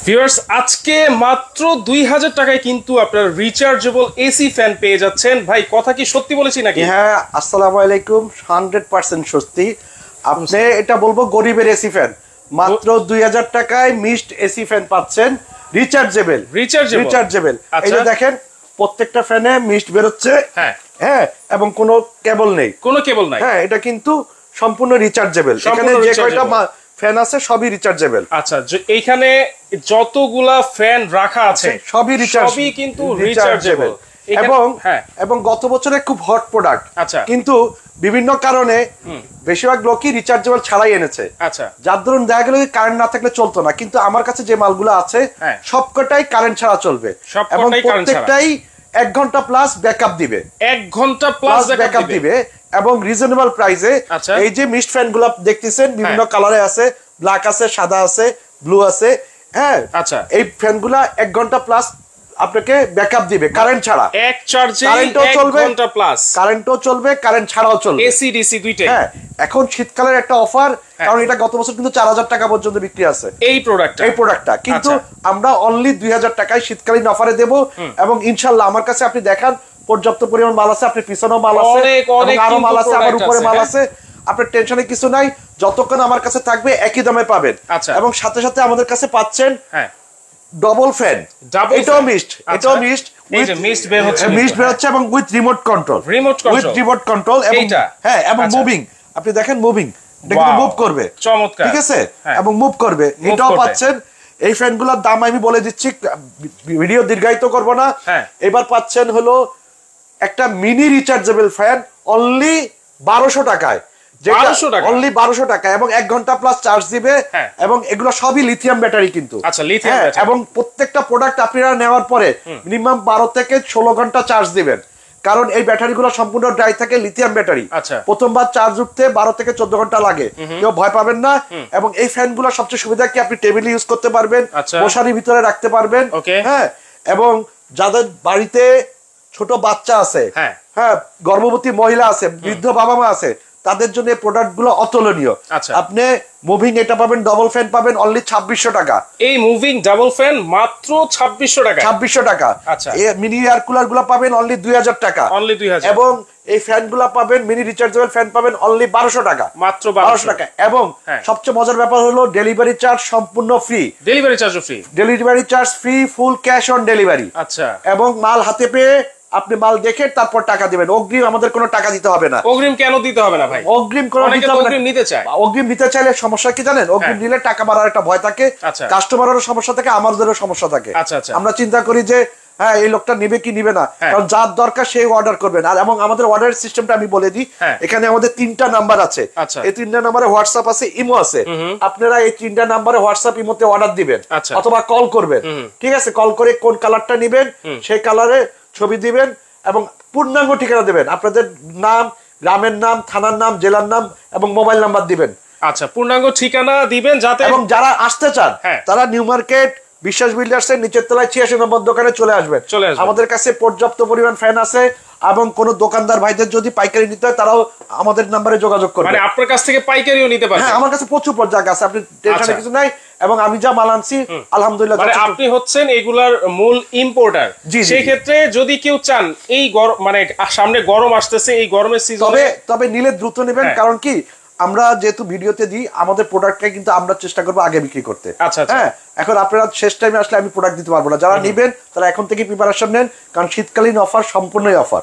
Viewers আজকে মাত্র 2000 টাকায় কিন্তু আপনারা রিচার্জেবল এসি ফ্যান পেয়ে যাচ্ছেন। ভাই কথা কি সত্যি বলেছি নাকি? হ্যাঁ, আসসালামু আলাইকুম। 100% সত্যি। আপনি এটা বলবো গরিবের এসি ফ্যান মাত্র 2000 টাকায় মিস্ট এসি ফ্যান পাচ্ছেন রিচার্জেবল। এই যে দেখেন প্রত্যেকটা ফ্যানে মিস্ট বের হচ্ছে। হ্যাঁ, এবং কোনো কেবল নেই, হ্যাঁ, এটা কিন্তু সম্পূর্ণ রিচার্জেবল। এখানে যে কয়টা ফ্যান আছে সবই রিচার্জেবল। আচ্ছা, এইখানে যতগুলা ফ্যান রাখা আছে সবই কিন্তু রিচার্জেবল এবং গত বছরে খুব হট প্রোডাক্ট। আচ্ছা, কিন্তু বিভিন্ন কারণে বেশিরভাগ লোকই রিচার্জেবল ছাড়াই এনেছে। আচ্ছা, যার দরুন দেখা গেল কারেন্ট না থাকলে চলতো না, কিন্তু আমার কাছে যে মালগুলো আছে সবকটাই কারেন্ট ছাড়া চলবে এবং প্রত্যেকটাই 1 ঘন্টা প্লাস ব্যাকআপ দিবে। 1 ঘন্টা প্লাস ব্যাকআপ দিবে এবং রিজনেবল প্রাইসে। এই যে মিস্ট ফ্যান গুলো দেখতেছেন বিভিন্ন কালারে আছে, ব্ল্যাক আছে, সাদা আছে, ব্লু আছে। হ্যাঁ, আচ্ছা, এই ফ্যান গুলা 1 ঘন্টা প্লাস আপনাকে ব্যাকআপ দিবে কারেন্ট ছাড়া। এক চার্জে 1 ঘন্টা প্লাস কারেন্টও চলবে, কারেন্ট ছাড়াও চলবে, এসি ডিসি দুইটাই। হ্যাঁ, এখন শীতকালের একটা অফার, কারণ এটা গত বছর কিন্তু 4000 টাকা পর্যন্ত বিক্রি আছে এই প্রোডাক্টটা, কিন্তু আমরা অনলি 2000 টাকায় শীতকালীন অফারে দেব। এবং ইনশাআল্লাহ আমার কাছে আপনি দেখান পর্যাপ্ত পরিমাণ মাল আছে, আপনি পিছনেও মাল আছে, আরো মাল আছে, আমার উপরে মাল আছে। আপনার টেনশনে কিছু নাই, যতক্ষণ আমার কাছে থাকবে একই দামে পাবেন। এবং সাথে সাথে আমাদের কাছে পাচ্ছেন ডবল ফ্যান, এটাও মিস্ট, মিস্ট বের হচ্ছে এবং উইথ রিমোট কন্ট্রোল এবং হ্যাঁ, এবং মুভিং। আপনি দেখেন মুভিং, এটা কিন্তু মুভ করবে, চমৎকার, ঠিক আছে, এবং মুভ করবে, এটাও পাচ্ছেন। এই ফ্যানগুলোর দাম আমি বলে দিচ্ছি, ভিডিও দীর্ঘায়িত করব না। এবার পাচ্ছেন হলো একটা মিনি রিচার্জেবল ফ্যান অনলি 1200 টাকায়, অনলি 1200 টাকা, এবং 1 ঘন্টা প্লাস চার্জ দিবে। এবং এগুলো সবই লিথিয়াম ব্যাটারি কিন্তু। আচ্ছা, লিথিয়াম ব্যাটারি। এবং প্রত্যেকটা প্রোডাক্ট আপনারা নেওয়ার পরে মিনিমাম 12 থেকে 16 ঘন্টা চার্জ দিবেন, কারণ এই ব্যাটারিগুলো সম্পূর্ণ ড্রাই থাকে, লিথিয়াম ব্যাটারি। প্রথমবার চার্জ উঠতে 12 থেকে 14 ঘন্টা লাগে, কেউ ভয় পাবেন না। এবং এই ফ্যানগুলো সবচেয়ে সুবিধা কি, আপনি টেবিলে ইউজ করতে পারবেন, মশারির ভিতরে রাখতে পারবেন। হ্যাঁ, এবং যাদের বাড়িতে ছোট বাচ্চা আছে, হ্যাঁ, গর্ভবতী মহিলা আছে, বৃদ্ধ বাবা মা আছে, তাদের জন্য এই প্রোডাক্ট গুলো অতুলনীয়। আপনি মুভিং এটা পাবেন, ডবল ফ্যান পাবেন অনলি 2600 টাকা। এই মুভিং ডাবল ফ্যান মাত্র 2600 টাকা। 2600 টাকা। এই মিনি এয়ার কুলার গুলো পাবেন অনলি 2000 টাকা। এবং এই ফ্যান গুলা পাবেন, মিনি রিচার্জেবল ফ্যান পাবেন অনলি 1200 টাকা, মাত্র 1200 টাকা। এবং সবচেয়ে মজার ব্যাপার হলো ডেলিভারি চার্জ সম্পূর্ণ free. Delivery charge free, full cash on delivery. আচ্ছা, এবং মাল হাতে পেয়ে আপনি মাল দেখে তারপর টাকা দিবেন। অগ্রিম আমাদের কোনো টাকা দিতে হবে না। অগ্রিম কেন দিতে হবে না ভাই? অগ্রিম কোনো অগ্রিম নিতে চাইলে সমস্যা কি জানেন, অগ্রিম নিলে টাকা বাড়ার একটা ভয় থাকে, কাস্টমারেরও সমস্যা থাকে, আমাদেরও সমস্যা থাকে। আমরা চিন্তা করি যে হ্যাঁ, এই লোকটা নিবে কি নিবে না, কারণ যার দরকার সেই অর্ডার করবেন। আর এবং আমাদের অর্ডার সিস্টেমটা আমি বলে দিই, এখানে আমাদের 3টা নাম্বার আছে। এই 3টা নাম্বারে হোয়াটসঅ্যাপ আছে, ইমো আছে। আপনারা এই 3টা নাম্বারে হোয়াটসঅ্যাপ, ইমোতে অর্ডার দিবেন অথবা কল করবেন। ঠিক আছে, কল করে কোন কালারটা নিবেন সেই কালারে ছবি দিবেন এবং পূর্ণাঙ্গ ঠিকানা দিবেন, আপনাদের নাম, গ্রামের নাম, থানার নাম, জেলার নাম এবং মোবাইল নাম্বার দিবেন। আচ্ছা, পূর্ণাঙ্গ ঠিকানা দিবেন যাতে, এবং যারা আসতে চান তারা নিউ মার্কেট বিশ্বাস বিল্ডার্স এর নিচের তলায় 86 নম্বর দোকানে চলে আসবেন। আমাদের কাছে পর্যাপ্ত পরিমাণ ফ্যান আছে, এবং কোন দোকানদার ভাইদের যদি পাইকারি নিতে হয় তারাও আমাদের নম্বরে যোগাযোগ করবেন। মানে আপনার কাছ থেকে পাইকারিও নিতে পারবেন। হ্যাঁ, আমার কাছে প্রচুর জায়গা আছে, আপনি টেনশনে কিছু নাই। এবং আমি যা মাল আনছি আলহামদুলিল্লাহ, মানে আপনি হচ্ছেন এগুলার মূল ইম্পোর্টার। সেই ক্ষেত্রে যদি কেউ চান, এই মানে সামনে গরম আসতেছে, এই গরমের সিজনে তবে নিলে দ্রুত নেবেন, কারণ কি আমরা যেহেতু ভিডিওতে দিই আমাদের প্রোডাক্টকে কিন্তু আমরা চেষ্টা করবো আগে বিক্রি করতে। হ্যাঁ, এখন আপনারা শেষ টাইমে আসলে আমি প্রোডাক্ট দিতে পারবো না। যারা নিবেন তারা এখন থেকে প্রিপারেশন নেন, কারণ শীতকালীন অফার সম্পূর্ণই অফার।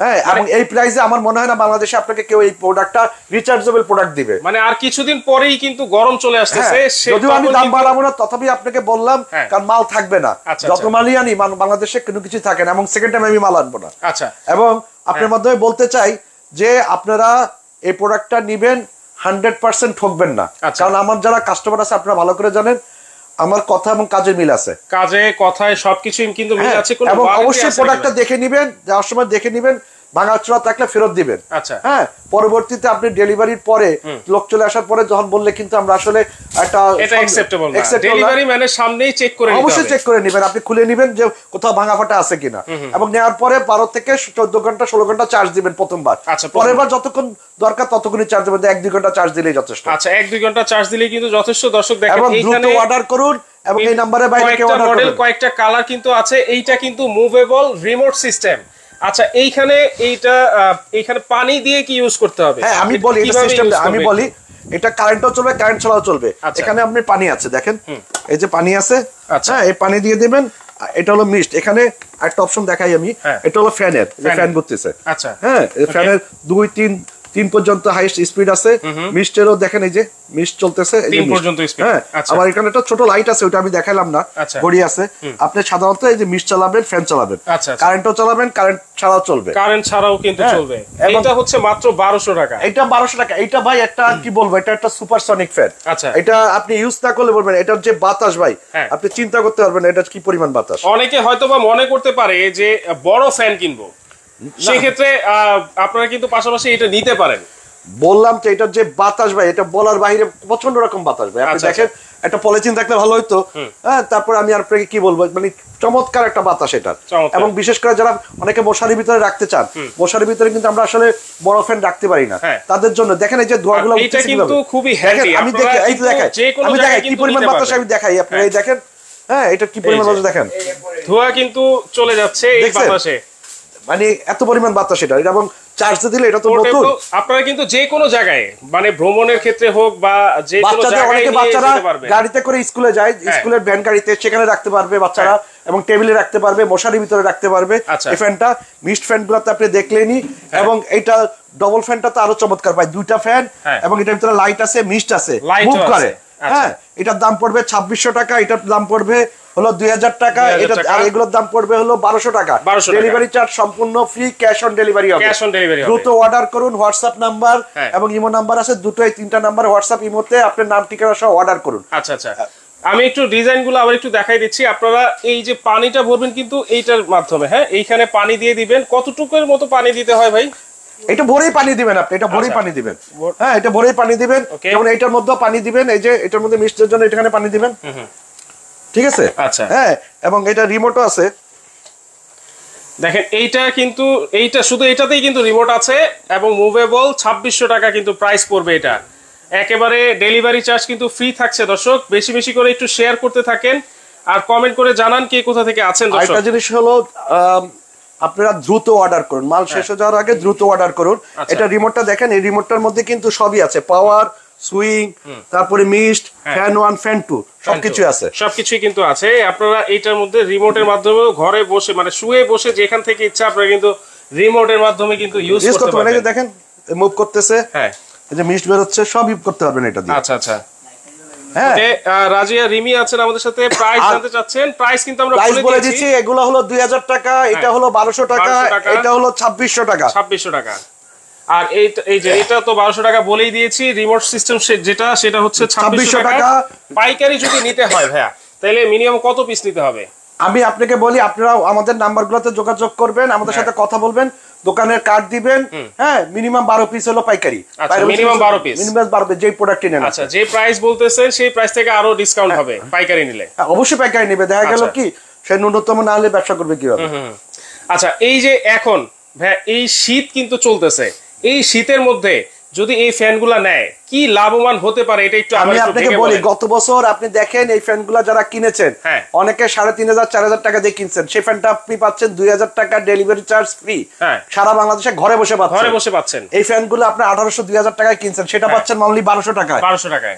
হ্যাঁ, এবং এই প্রাইসে আমার মনে হয় না বাংলাদেশে আপনাকে কেউ এই প্রোডাক্টটা রিচার্জেবল প্রোডাক্ট দিবে। মানে আর কিছুদিন পরেই কিন্তু গরম চলে আসতেছে, যদিও আমি দাম বাড়াবো না, তথাপি আপনাকে বললাম, কারণ মাল থাকবে না। যত মালই আনি বাংলাদেশে কোনো কিছু থাকে না, এবং সেকেন্ড টাইম আমি মাল আনবো না। আচ্ছা, এবং আপনার মাধ্যমে বলতে চাই যে আপনারা এই প্রোডাক্টটা নিবেন, 100% ঠকবেন না, কারণ আমার যারা কাস্টমার আছে আপনারা ভালো করে জানেন আমার কথা এবং কাজে মিল আছে, কাজে কথায় সবকিছুই কিন্তু মিল আছে। এবং অবশ্যই প্রোডাক্টটা দেখে নেবেন, যাওয়ার সময় দেখে নেবেন ভাঙাচোরা থাকলে ফেরত দিবেন। আচ্ছা, হ্যাঁ, পরবর্তীতে আপনি ডেলিভারির পরে লোক চলে আসার পরে যখন বললে কিন্তু আমরা আসলে একটা এটা অ্যাকসেপ্টেবল না, ডেলিভারি ম্যানের সামনেই চেক করে নিতে হবে, অবশ্যই চেক করে নেবেন, আপনি খুলে নেবেন যে কোথাও ভাঙা ফাটা আছে কিনা, এবং নেওয়ার পরে 12 থেকে 14 ঘন্টা 16 ঘন্টা চার্জ দিবেন প্রথমবার। পরের বার যতক্ষণ দরকার ততক্ষণই চার্জ দিবেন, 1-2 ঘন্টা চার্জ দিলেই যথেষ্ট। আচ্ছা, 1-2 ঘন্টা চার্জ দিলেই কিন্তু যথেষ্ট। দর্শক দেখেন এইখানে অর্ডার করুন এবং এই নম্বরে বাইরে কেউ অর্ডার মডেল কয়েকটা কালার কিন্তু আছে। এইটা কিন্তু মুভেবল রিমোট সিস্টেম। আচ্ছা, এইখানে পানি দিয়ে কি ইউজ করতে হবে? হ্যাঁ, আমি বলি এটা সিস্টেমটা, আমি বলি এটা কারেন্টও চলবে, কারেন্ট ছাড়াও চলবে। এখানে আপনি পানি আছে দেখেন, এই যে পানি আছে। আচ্ছা, এই পানি দিয়ে দিবেন। এটা হলো মিস্ট। এখানে একটা অপশন দেখাই আমি, এটা হলো ফ্যানের, যে ফ্যান ঘুরতেছে। আচ্ছা, হ্যাঁ, ফ্যানের 2-3 পর্যন্ত হাইস্ট স্পিড আছে। মিস্টেরও দেখেন এই যে মিস্ট চলতেছে, এই যে 3 পর্যন্ত স্পিড। হ্যাঁ, আবার এখানে একটা ছোট লাইট আছে, ওটা আমি দেখাইলাম না, ঘড়ি আছে। আপনি সাধারণত এই যে মিস্ট চালাবেন, ফ্যান চালাবেন, কারেন্টও চালাবেন, কারেন্ট ছাড়াও চলবে, কারেন্ট ছাড়াও কিন্তু চলবে। এটা হচ্ছে মাত্র 1200 টাকা। এটা 1200 টাকা। এটা ভাই একটা কি বলবো, এটা একটা সুপারসনিক ফ্যান। আচ্ছা, এটা আপনি ইউজ না করলে বলবেন এটার যে বাতাস ভাই, আপনি চিন্তা করতে পারবেন এটা কি পরিমাণ বাতাস। অনেকে হয়তোবা মনে করতে পারে যে বড় ফ্যান কিনবো, সেই ক্ষেত্রে আপনারা কিন্তু পাশাপাশি এটা নিতে পারেন। বললাম তো এটার যে বাতাস ভাই, এটা বলার বাইরে প্রচন্ড রকম বাতাস ভাই। আপনি দেখেন একটা পলিথিন থাকলে ভালো হইতো। হ্যাঁ, তারপর আমি আপনাকে কি বলবো, মানে চমৎকার একটা বাতাস এটা। এবং বিশেষ করে যারা অনেকে মশারির ভিতরে রাখতে চান, মশারির ভিতরে কিন্তু আমরা আসলে বড় ফ্যান রাখতে পারি না, তাদের জন্য দেখেন এই যে ধোঁয়াগুলো উঠছে কিন্তু খুবই হ্যান্ডি। আমি দেখি, এই যে দেখাই, আমি দেখাই কি পরিমাণ বাতাস, আমি দেখাই আপনারা, এই দেখেন। হ্যাঁ, এটা কি পরিমাণ বাতাস দেখেন, ধোঁয়া কিন্তু চলে যাচ্ছে এই বাতাসে, মানে এত পরিমাণ বাতাস এটা। এবং চার্জ দিলে এটা তো নতুন। আপনারা কিন্তু যে কোনো জায়গায়, মানে ভ্রমণের ক্ষেত্রে হোক বা যে কোনো জায়গায়, অনেকে বাচ্চারা গাড়িতে করে স্কুলে যায়, স্কুলের ভ্যান গাড়িতে, সেখানে রাখতে পারবে বাচ্চারা, এবং টেবিলে রাখতে পারবে, মশারির ভিতরে রাখতে পারবে। এই ফ্যানটা মিস্ট ফ্যান গুলোতে আপনি দেখলেনি। এবং এটা ডবল ফ্যানটা তো আরো চমৎকার পায়, 2টা ফ্যান, এবং এটার ভিতরে লাইট আছে, মিস্ট আছে, মুভ করে। হ্যাঁ, এটার দাম পড়বে 2600 টাকা, এটার দাম পড়বে হলো 2000 টাকা, এটা আর এগুলোর দাম পড়বে হলো 1200 টাকা। ডেলিভারি চার্জ সম্পূর্ণ ফ্রি, ক্যাশ অন ডেলিভারি হবে। দ্রুত অর্ডার করুন, হোয়াটসঅ্যাপ নাম্বার এবং ইমো নাম্বার আছে, দুটোই 3টা নাম্বার হোয়াটসঅ্যাপ ইমোতে আপনার নাম ঠিকানা সহ অর্ডার করুন। আচ্ছা আচ্ছা, আমি একটু ডিজাইনগুলো আবার একটু দেখাই দিচ্ছি। আপনারা এই যে পানিটা ভরবেন কিন্তু এইটার মাধ্যমে। হ্যাঁ, এইখানে পানি দিয়ে দিবেন। কতটুকুর মতো পানি দিতে হয় ভাই? এটা ভরেই পানি দিবেন আপনি, এটা ভরেই পানি দিবেন। হ্যাঁ, এটা ভরেই পানি দিবেন, যেমন এইটার মধ্যে পানি দিবেন, এই যে এটার মধ্যে মিষ্টির জন্য এখানে পানি দিবেন। ঠিক আছে? আচ্ছা, হ্যাঁ, এবং এটা রিমোটও আছে দেখেন। এইটা শুধু এটাতেই কিন্তু রিমোট আছে এবং মুভেবল। 2600 টাকা কিন্তু প্রাইস পড়বে এটা। একেবারে ডেলিভারি চার্জ কিন্তু ফ্রি থাকছে। দর্শক বেশি বেশি করে একটু শেয়ার করতে থাকেন আর কমেন্ট করে জানান কে কোথা থেকে আছেন। দর্শক একটা জিনিস হলো, আপনারা দ্রুত অর্ডার করুন, মাল শেষ হয়ে যাওয়ার আগে দ্রুত অর্ডার করুন। এটা রিমোটটা দেখেন, এই রিমোটটার মধ্যে কিন্তু সবই আছে, পাওয়ার, সুইং, তারপরে মিস্ট, ফ্যান 1, ফ্যান 2 সবকিছু আছে, সবকিছুই কিন্তু আছে। আপনারা এইটার মধ্যে রিমোটের মাধ্যমে ঘরে বসে, মানে শুয়ে বসে যেখান থেকে ইচ্ছা আপনারা কিন্তু রিমোটের মাধ্যমে কিন্তু ইউজ করতে পারবেন। এই যে দেখেন মুভ করতেছে, হ্যাঁ, এই যে মিস্ট বের হচ্ছে, সব ইউজ করতে পারবেন এটা দিয়ে। আচ্ছা আচ্ছা, হ্যাঁ। রাজিয়া রিমি আছেন আমাদের সাথে, প্রাইস জানতে চাচ্ছেন। প্রাইস কিন্তু আমরা বলে দিচ্ছি, এগুলো হলো 2000 টাকা, এটা হলো 1200 টাকা, এটা হলো 2600 টাকা। 2600 টাকা। আর এই যে এটা তো 1200 টাকা বলেই দিয়েছি। রিমোট সিস্টেম যেটা, সেটা হচ্ছে 2600 টাকা। পাইকারি যদি নিতে হয় ভাইয়া, তাহলে মিনিমাম কত পিস নিতে হবে? আমি আপনাকে বলি, আপনারা আমাদের নাম্বারগুলোতে যোগাযোগ করবেন, আমাদের সাথে কথা বলবেন, দোকানের কার্ড দিবেন। হ্যাঁ, মিনিমাম 12 পিস হলো পাইকারি। মিনিমাম 12 পিস, মিনিমাম 12 পিস যেই প্রোডাক্ট নেন। আচ্ছা, যে প্রাইস বলতেছেন সেই প্রাইস থেকে আরো ডিসকাউন্ট হবে পাইকারি নিলে। অবশ্যই পাইকারি নেবে, দেখা গেল কি সে ন্যূনতম না হলে ব্যবসা করবে কিভাবে? আচ্ছা, এই যে এখন ভাই এই শীত কিন্তু চলতেছে, এই শীতের মধ্যে যদি এই ফ্যানগুলা নেয় কি লাভবান হতে পারে এটা একটু আমি আপনাকে বলি। গত বছর আপনি দেখেন এই ফ্যানগুলা যারা কিনেছেন, অনেকে 3500-4000 টাকা দিয়ে কিনছেন, সেই ফ্যানটা আপনি পাচ্ছেন 2000 টাকা ডেলিভারি চার্জ ফ্রি, সারা বাংলাদেশে ঘরে বসে পাচ্ছেন। এই ফ্যানগুলো আপনি 1800-2000 টাকায় কিনছেন, সেটা পাচ্ছেন অনলি 1200 টাকায়।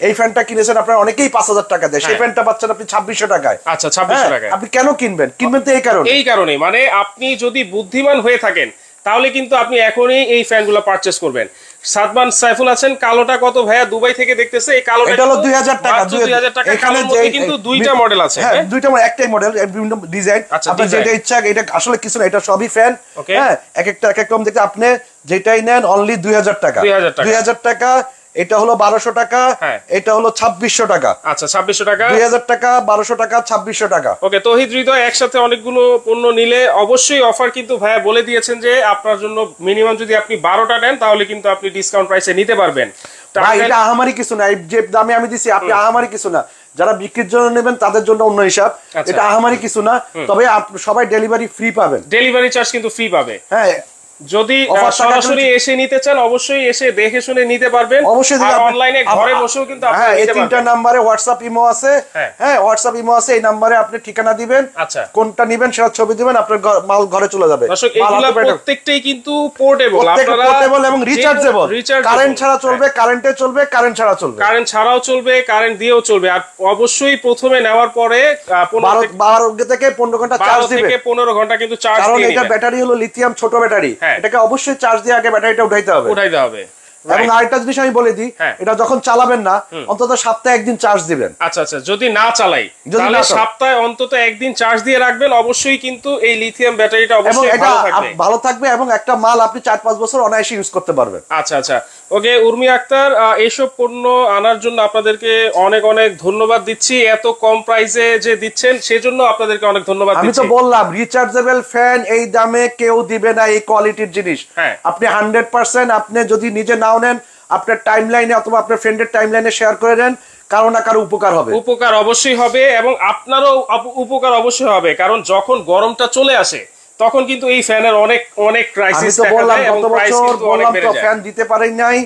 এই ফ্যানটা কিনেছেন আপনারা অনেকেই 5000 টাকা দিয়ে, সেই ফ্যানটা পাচ্ছেন আপনি 2600 টাকায়। আচ্ছা, 2600 টাকায়। আপনি কেন কিনবেন? তো এই কারণে, মানে আপনি যদি বুদ্ধিমান হয়ে থাকেন তাহলে কিন্তু আপনি এখনই এই ফ্যানগুলো পারচেজ করবেন। সাদমান সাইফুল আছেন, কালোটা কত ভাইয়া দুবাই থেকে দেখতেছে? এই কালোটা এটা হলো 2000 টাকা। 2000 টাকা। এখানে কিন্তু দুইটা মডেল আছে। হ্যাঁ, দুইটা মডেল, একটাই মডেল, বিভিন্ন ডিজাইন। আপনার যেটা ইচ্ছা, এটা আসলে কিছু না, এটা সবই ফ্যান। হ্যাঁ, এক একটা এক এক রকম দেখতে, আপনি যেটাই নেন অনলি 2000 টাকা। 2000 টাকা এটা হলো 1200 টাকা, এটা হলো 2600 টাকা। আচ্ছা 2600 টাকা, 2000 টাকা, 1200 টাকা, 2600 টাকা। ওকে, তৌহিদ হৃদয় একসাথে অনেকগুলো পণ্য নিলে অবশ্যই অফার কিন্তু ভাইয়া বলে দিয়েছেন যে আপনার জন্য মিনিমাম যদি আপনি 12টা নেন তাহলে কিন্তু আপনি ডিসকাউন্ট প্রাইসে নিতে পারবেন। ভাই এটা আহামারি কিছু না, যে দামে আমি দিছি আপনি আহামারি কিছু না, যারা বিক্রির জন্য নেবেন তাদের জন্য অন্য হিসাব, এটা আহামারি কিছু না। তবে সবাই ডেলিভারি ফ্রি পাবেন, ডেলিভারি চার্জ কিন্তু ফ্রি পাবে। হ্যাঁ, যদি সরাসরি এসে নিতে চান অবশ্যই এসে দেখে শুনে নিতে পারবেন, অবশ্যই। আর অনলাইনে ঘরে বসেও কিন্তু আপনি নিতে পারবেন। এই তিনটা তিনটা নম্বরে হোয়াটসঅ্যাপ ইমো আছে, হ্যাঁ হোয়াটসঅ্যাপ ইমো আছে, এই নম্বরে আপনি ঠিকানা দিবেন, আচ্ছা কোনটা নেবেন সেটা ছবি দিবেন, আপনার মাল ঘরে চলে যাবে। দর্শক এগুলা প্রত্যেকটাই কিন্তু পোর্টেবল, আপনারা পোর্টেবল এবং রিচার্জেবল, কারেন্ট ছাড়া চলবে, কারেন্টে চলবে, কারেন্ট ছাড়া চলবে, কারেন্ট ছাড়াও চলবে, কারেন্ট দিয়েও চলবে। আর অবশ্যই প্রথমে নেওয়ার পরে 12 থেকে 15 ঘন্টা চার্জ দিবেন, 15 ঘন্টা কিন্তু চার্জ দিয়ে কারণ এটা ব্যাটারি হলো লিথিয়াম ছোট ব্যাটারি, এটাকে অবশ্যই চার্জ দিয়ে আগে ব্যাটারিটা উঠাইতে হবে। এবং আরেকটা জিনিস আমি বলে দিই, এটা যখন চালাবেন না অন্তত সপ্তাহে একদিন চার্জ দিবেন। আচ্ছা আচ্ছা, যদি না চালাই তাহলে সপ্তাহে অন্তত একদিন চার্জ দিয়ে রাখবেন, অবশ্যই কিন্তু এই লিথিয়াম ব্যাটারিটা অবশ্যই ভালো থাকবে এবং একটা মাল আপনি 4-5 বছর অনায়াসে ইউজ করতে পারবেন। আচ্ছা আচ্ছা, ওকে উর্মি আক্তার, এইসব পণ্য আনার জন্য আপনাদেরকে অনেক অনেক ধন্যবাদ দিচ্ছি। এত কম প্রাইসে যে দিচ্ছেন সেজন্য আপনাদেরকে অনেক ধন্যবাদ দিচ্ছি। আমি তো বললাম রিচার্জেবল ফ্যান এই দামে কেউ দিবে না, এই কোয়ালিটির জিনিস। আপনি 100% আপনি যদি নিজে নাও নেন, আপনার টাইমলাইনে অথবা আপনার ফ্রেন্ডের টাইমলাইনে শেয়ার করে দেন, কারো না কারো উপকার হবে। উপকার অবশ্যই হবে এবং আপনারও উপকার অবশ্যই হবে, কারণ যখন গরমটা চলে আসে তখন কিন্তু এই ফ্যানের অনেক অনেক ক্রাইসিস দেখা যায় এবং প্রাইস কিন্তু অনেক বেড়ে যায়। ফ্যান দিতে পারি নাই,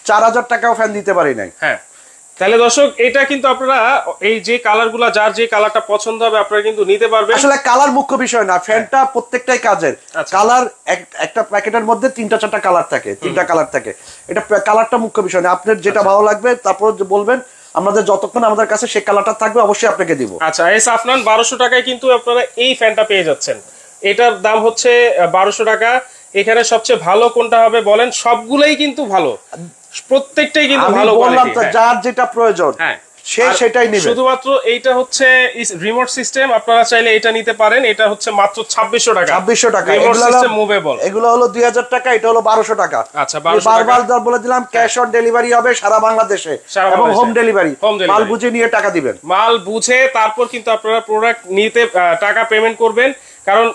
4000 টাকাও ফ্যান দিতে পারি নাই। হ্যাঁ, তাহলে দর্শক এটা কিন্তু আপনারা এই যে কালারগুলো, যার যে কালারটা পছন্দ হবে আপনারা কিন্তু নিতে পারবেন। আসলে কালার মুখ্য বিষয় না, ফ্যানটা প্রত্যেকটাই কাজের। কালার একটা প্যাকেটের মধ্যে 3টা-4টা কালার থাকে, 3টা কালার থাকে, এটা কালারটা মুখ্য বিষয় না। আপনার যেটা ভালো লাগবে তারপর বলবেন, আমাদের যতক্ষণ আমাদের কাছে সেই কালারটা থাকবে অবশ্যই আপনাকে দিব। আচ্ছা, এই সাফনান 1200 টাকায় কিন্তু আপনারা এই ফ্যানটা পেয়ে যাচ্ছেন। এটার দাম হচ্ছে 1200 টাকা। এখানে সবচেয়ে ভালো কোনটা হবে বলেন? সবগুলাই কিন্তু ভালো, প্রত্যেকটাই কিন্তু ভালো বললাম তো, যার যেটা প্রয়োজন সেটাই নেবেন। শুধুমাত্র এইটা হচ্ছে রিমোট সিস্টেম, আপনারা চাইলে এটা নিতে পারেন। এটা হচ্ছে মাত্র 2600 টাকা। 2600 টাকা, রিমোট সিস্টেম মুভেবল। এগুলো হলো 2000 টাকা, এটা হলো 1200 টাকা। আচ্ছা, 1200 টাকা। বারবার বলে দিলাম ক্যাশ অন ডেলিভারি হবে সারা বাংলাদেশে এবং হোম ডেলিভারি। মাল বুঝে নিয়ে টাকা দিবেন, মাল বুঝে তারপর কিন্তু আপনারা প্রোডাক্ট নিতে টাকা পেমেন্ট করবেন, কারণ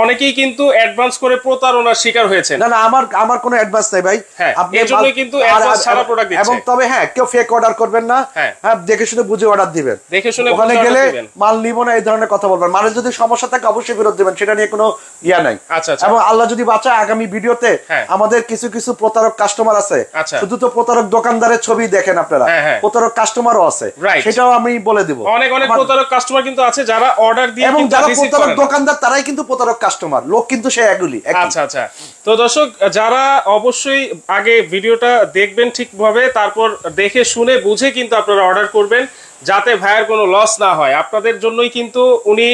অনেকেই কিন্তু অ্যাডভান্স করে প্রতারণার শিকার হয়েছে। না না, আমার কোনো অ্যাডভান্স নাই ভাই, আপনি এজন্যই কিন্তু অ্যাডভান্স ছাড়া প্রোডাক্ট দিচ্ছেন। এবং তবে হ্যাঁ, কেউ ফেক অর্ডার করবেন না, হ্যাঁ দেখে শুনে বুঝে অর্ডার দিবেন। দেখে শুনে ওখানে গেলে মাল নিব না এই ধরনের কথা বলবেন। মানে যদি সমস্যা থাকে অবশ্যই ফেরত দিবেন, সেটা নিয়ে কোনো ইয়া নাই। আচ্ছা আচ্ছা, এবং আল্লাহ যদি বাঁচায় আগামী ভিডিওতে আমাদের কিছু কিছু প্রতারক কাস্টমার আছে। শুধু তো প্রতারক দোকানদারের ছবি দেখেন আপনারা, প্রতারক কাস্টমারও আছে, সেটাও আমি বলে দিব। অনেক অনেক প্রতারক কাস্টমার কিন্তু আছে যারা অর্ডার দিয়ে এবং যারা প্রতারক দোকানদার তারাই কিন্তু প্রতারক কাস্টমার, কিন্তু সে এগুলি। আচ্ছা আচ্ছা, তো দর্শক যারা অবশ্যই আগে ভিডিওটা দেখবেন ঠিকভাবে, তারপর দেখে শুনে বুঝে কিন্তু আপনারা অর্ডার করবেন, যাতে ভাইয়ের কোনো লস না হয়। আপনাদের জন্যই কিন্তু উনি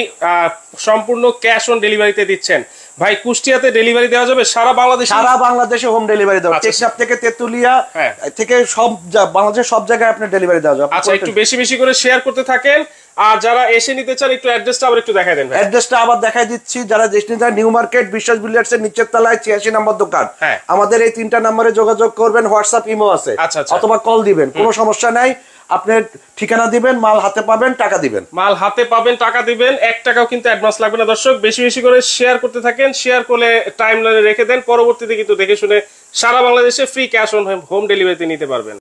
সম্পূর্ণ ক্যাশ অন ডেলিভারিতে দিচ্ছেন। ভাই কুষ্টিয়াতে ডেলিভারি দেওয়া যাবে সারা বাংলাদেশে? সারা বাংলাদেশে হোম ডেলিভারি দেওয়া, টেকনাফ থেকে তেতুলিয়া থেকে সব বাংলাদেশের সব জায়গায় আপনি ডেলিভারি দেওয়া যাবে। আচ্ছা, একটু বেশি বেশি করে শেয়ার করতে থাকেন। আর যারা এসে নিতে চান একটু অ্যাড্রেসটা আবার একটু দেখাই দেন। অ্যাড্রেসটা আবার দেখাই দিচ্ছি, যারা এসে নিতে চান নিউ মার্কেট বিশ্বাস বিল্ডার্স এর নিচের তলায় 86 নম্বর দোকান। আমাদের এই 3টা নম্বরে যোগাযোগ করবেন, হোয়াটসঅ্যাপ ইমো আছে, অথবা কল দিবেন, কোনো সমস্যা নাই। আপনার ঠিকানা দিবেন, মাল হাতে পাবেন, টাকা দিবেন। মাল হাতে পাবেন, টাকা দিবেন, 1 টাকাও কিন্তু অ্যাডভান্স লাগবে না। দর্শক বেশি বেশি করে শেয়ার করতে থাকেন, শেয়ার করে টাইমলাইনে রেখে দেন, পরবর্তীতে কিন্তু দেখে শুনে সারা বাংলাদেশে ফ্রি ক্যাশ অন হোম ডেলিভারিতে নিতে পারবেন।